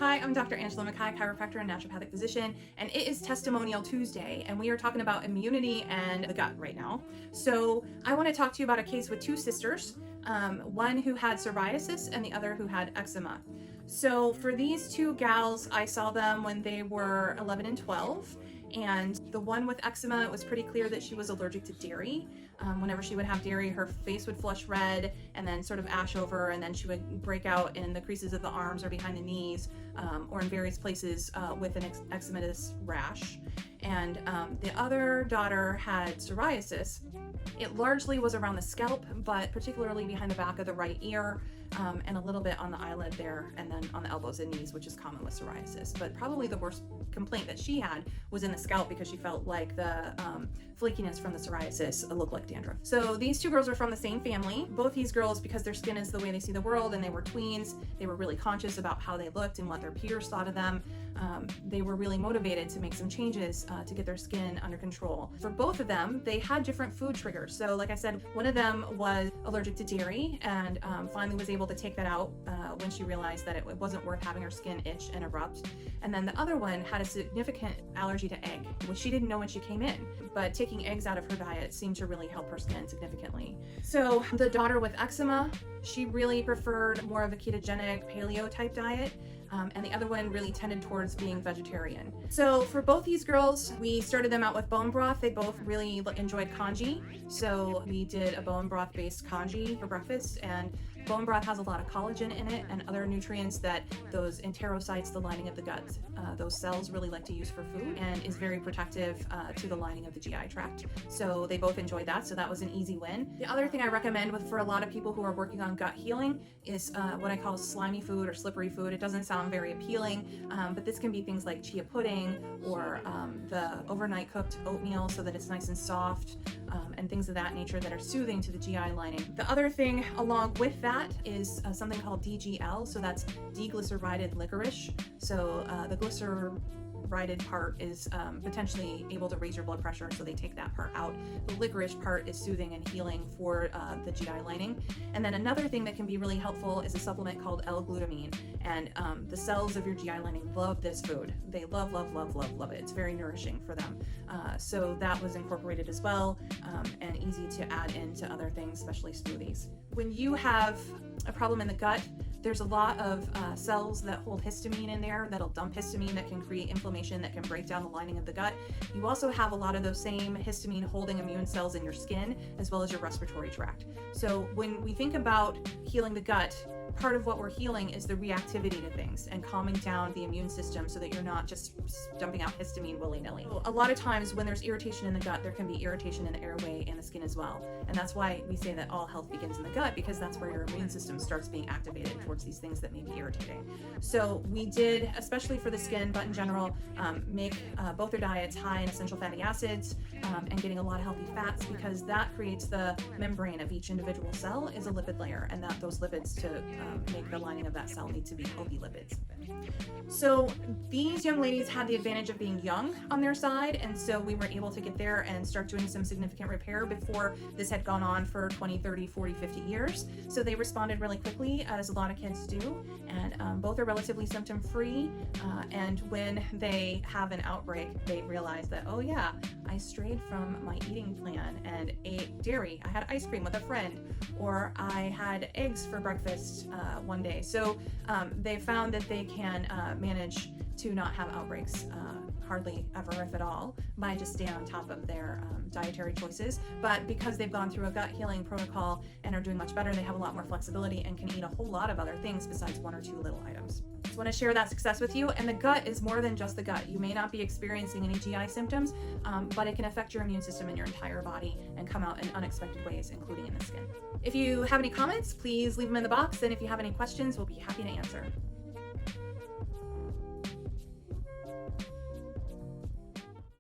Hi, I'm Dr. Angela McKaye, chiropractor and naturopathic physician, and it is Testimonial Tuesday, and we are talking about immunity and the gut right now. So I want to talk to you about a case with two sisters, one who had psoriasis and the other who had eczema. So for these two gals, I saw them when they were 11 and 12. And the one with eczema, it was pretty clear that she was allergic to dairy. Whenever she would have dairy, her face would flush red and then sort of ash over, and then she would break out in the creases of the arms or behind the knees, or in various places with an eczematous rash. And the other daughter had psoriasis. It largely was around the scalp, but particularly behind the back of the right ear, and a little bit on the eyelid there, and then on the elbows and knees, which is common with psoriasis. But probably the worst complaint that she had was in the scalp, because she felt like the flakiness from the psoriasis looked like dandruff. So these two girls were from the same family. Both these girls, because their skin is the way they see the world, and they were tweens, they were really conscious about how they looked and what their peers thought of them. They were really motivated to make some changes to get their skin under control. For both of them, they had different food triggers. So like I said, one of them was allergic to dairy, and finally was able to take that out when she realized that it wasn't worth having her skin itch and erupt. And then the other one had a significant allergy to egg, which she didn't know when she came in, but taking eggs out of her diet seemed to really help her skin significantly. So the daughter with eczema, she really preferred more of a ketogenic paleo type diet. And the other one really tended towards being vegetarian. So for both these girls, we started them out with bone broth. They both really enjoyed congee. So we did a bone broth based congee for breakfast, and bone broth has a lot of collagen in it and other nutrients that those enterocytes, the lining of the gut, those cells really like to use for food, and is very protective to the lining of the GI tract. So they both enjoyed that, so that was an easy win. The other thing I recommend for a lot of people who are working on gut healing is what I call slimy food or slippery food. It doesn't sound very appealing, but this can be things like chia pudding or the overnight cooked oatmeal, so that it's nice and soft, and things of that nature that are soothing to the GI lining. The other thing along with that is something called DGL, so that's deglycerided licorice. So the glycerided part is potentially able to raise your blood pressure, so they take that part out. The licorice part is soothing and healing for the GI lining. And then another thing that can be really helpful is a supplement called L-glutamine, and the cells of your GI lining love this food. They love it. It's very nourishing for them. So that was incorporated as well, and easy to add into other things, especially smoothies. When you have a problem in the gut, there's a lot of cells that hold histamine in there that'll dump histamine, that can create inflammation, that can break down the lining of the gut. You also have a lot of those same histamine holding immune cells in your skin, as well as your respiratory tract. So when we think about healing the gut, part of what we're healing is the reactivity to things and calming down the immune system, so that you're not just dumping out histamine willy-nilly. A lot of times when there's irritation in the gut, there can be irritation in the airway and the skin as well. And that's why we say that all health begins in the gut, because that's where your immune system starts being activated towards these things that may be irritating. So we did, especially for the skin, but in general, make both their diets high in essential fatty acids, and getting a lot of healthy fats, because that creates the membrane of each individual cell is a lipid layer, and that those lipids to make the lining of that cell need to be healthy lipids. So these young ladies had the advantage of being young on their side, and so we were able to get there and start doing some significant repair before this had gone on for 20, 30, 40, 50 years. So they responded really quickly, as a lot of kids do, and both are relatively symptom-free, and when they have an outbreak, they realize that, oh yeah, I strayed from my eating plan and ate dairy. I had ice cream with a friend, or I had eggs for breakfast one day. So they found that they can manage to not have outbreaks hardly ever, if at all, by just staying on top of their dietary choices. But because they've gone through a gut healing protocol and are doing much better, they have a lot more flexibility and can eat a whole lot of other things besides one or two little items. Just want to share that success with you. And the gut is more than just the gut. You may not be experiencing any GI symptoms, but it can affect your immune system in your entire body and come out in unexpected ways, including in the skin. If you have any comments, please leave them in the box. And if you have any questions, we'll be happy to answer.